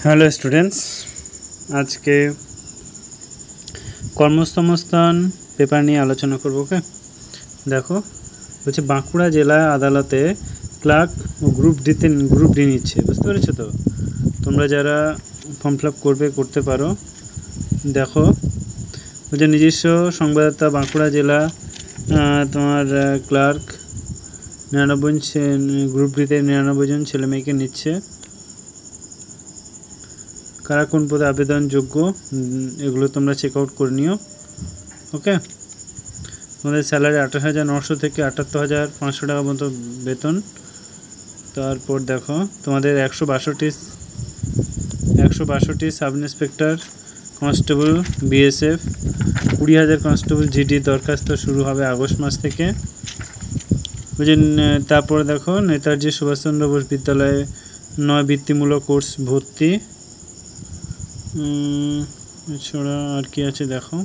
Hello students, আজকে কর্মসংস্থান paper নিয়ে আলোচনা করব। ওকে, দেখো হচ্ছে বাঁকুড়া জেলা আদালতে ক্লার্ক ও গ্রুপ ডি নিচ্ছে, বুঝতে পেরেছো তো? তোমরা যারা ফর্ম ফিল আপ করতে পারো। দেখো হচ্ছে নিজস্ব সংবাদদাতা বাঁকুড়া জেলা, তোমার ক্লার্ক 99 গ্রুপ ডিতে 99 জন ছেলে মেয়েকে নিচ্ছে। কারা কোন পদে আবেদনযোগ্য এগুলো তোমরা চেক আউট করে নিও। ওকে, তোমাদের স্যালারি 28,900 থেকে 78,500 টাকা পর্যন্ত বেতন। তারপর দেখো তোমাদের 162 sub inspector constable BSF, 20,000 constable GD দরখাস্ত শুরু হবে আগস্ট মাস থেকে, বুঝলেন? তারপর দেখো নেতাজি সুভাষচন্দ্র বোস বিদ্যালয়ে 9 বৃত্তিমূলক কোর্স ভর্তি। এছাড়া আর কি আছে দেখো,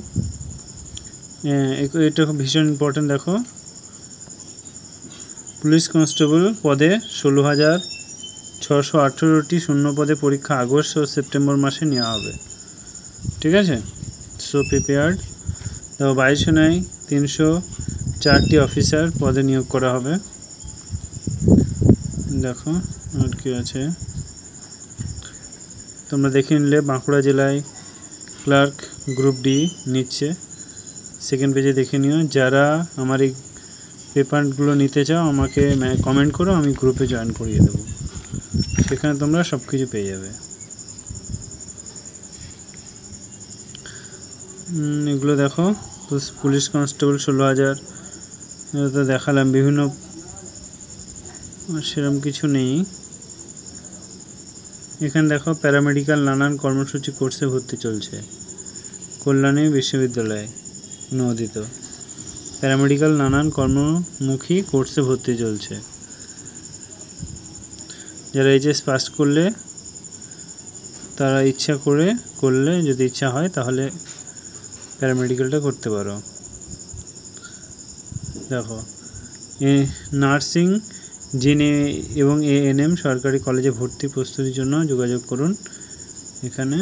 এটা ভীষণ ইম্পর্টেন্ট। দেখো পুলিশ কনস্টেবল পদে 16,618টি শূন্য পদে পরীক্ষা আগস্ট ও সেপ্টেম্বর মাসে নেওয়া হবে। ঠিক আছে, সো প্রিপেয়ার্ড। দেখো 22 304টি অফিসার পদে নিয়োগ করা হবে। দেখো আর কি আছে তোমরা দেখে নিলে। বাঁকুড়া জেলায় ক্লার্ক গ্রুপ ডি নিচ্ছে, সেকেন্ড পেজে দেখে নিও। যারা আমার এই পেপারগুলো নিতে চাও আমাকে কমেন্ট করো, আমি গ্রুপে জয়েন করিয়ে দেবো, সেখানে তোমরা সব কিছু পেয়ে যাবে। এগুলো দেখো, পুলিশ কনস্টেবল 16,000, তো দেখালাম। বিভিন্ন সেরকম কিছু নেই এখানে। দেখো প্যারামেডিক্যাল নানান কর্মসূচি কোর্সে ভর্তি চলছে কল্যাণী বিশ্ববিদ্যালয়ে নদিত। প্যারামেডিক্যাল নানান কর্মমুখী কোর্সে ভর্তি চলছে। যারা এইচএস পাস করলে তারা করলে যদি ইচ্ছা হয় তাহলে প্যারামেডিক্যালটা করতে পারো। দেখো নার্সিং জিএনএ এবং এএনএম সরকারি কলেজে ভর্তি প্রস্তুতির জন্য যোগাযোগ করুন এখানে।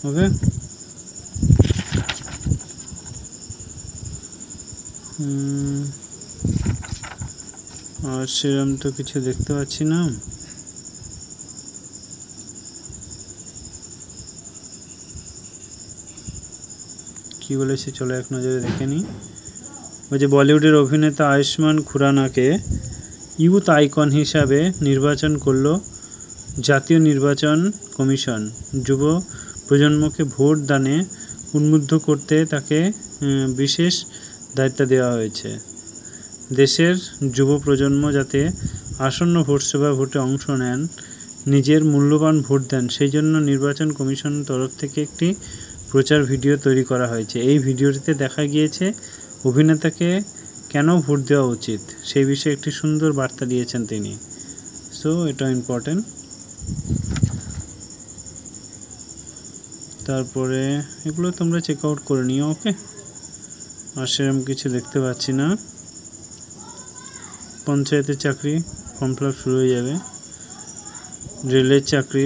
ওকে, আর সেরকম তো কিছু দেখতে পাচ্ছি না। কি বলেছে চলো এক নজরে দেখে নিই। ওই যে বলিউডের অভিনেতা আয়ুষ্মান খুরানাকে ইউথ আইকন হিসাবে নির্বাচন করলো জাতীয় নির্বাচন কমিশন। যুব প্রজন্মকে ভোট দানে উন্মুগ্ধ করতে তাকে বিশেষ দায়িত্ব দেওয়া হয়েছে। দেশের যুব প্রজন্ম যাতে আসন্ন ভোটে অংশ নেন, নিজের মূল্যবান ভোট দেন, সেই জন্য নির্বাচন কমিশনের তরফ থেকে একটি প্রচার ভিডিও তৈরি করা হয়েছে। এই ভিডিওটিতে দেখা গিয়েছে অভিনেতাকে কেন ভোট দেওয়া উচিত সেই বিষয়ে একটি সুন্দর বার্তা দিয়েছেন তিনি। সো এটা ইম্পর্টেন্ট। তারপরে এগুলো তোমরা চেক আউট করে নিও। ওকে, আর সেরকম কিছু দেখতে পাচ্ছি না। পঞ্চায়েতের চাকরি ফর্ম ফিল আপ শুরু হয়ে যাবে। রেলের চাকরি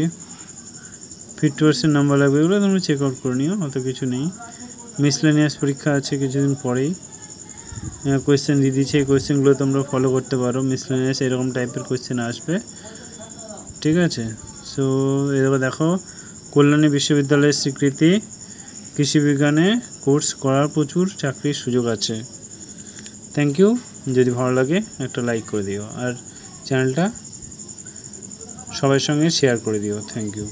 ফিটনেসের নাম্বার লাগবে, এগুলো তোমরা চেক আউট করে নিও, অত কিছু নেই। মিসলেনিয়াস পরীক্ষা আছে কিছুদিন পরেই, কোয়েশ্চেন দিয়ে দিচ্ছে। এই কোয়েশ্চেনগুলো তোমরা ফলো করতে পারো। মিসলেনিয়াস এরকম টাইপের কোয়েশ্চেন আসবে, ঠিক আছে? সো এবার দেখো কল্যাণী বিশ্ববিদ্যালয়ের স্বীকৃতি, কৃষি বিজ্ঞানে কোর্স করার প্রচুর চাকরির সুযোগ আছে। Thank you. যদি ভালো লাগে একটা লাইক করে দিও, আর চ্যানেলটা সবার সঙ্গে শেয়ার করে দিও। Thank you.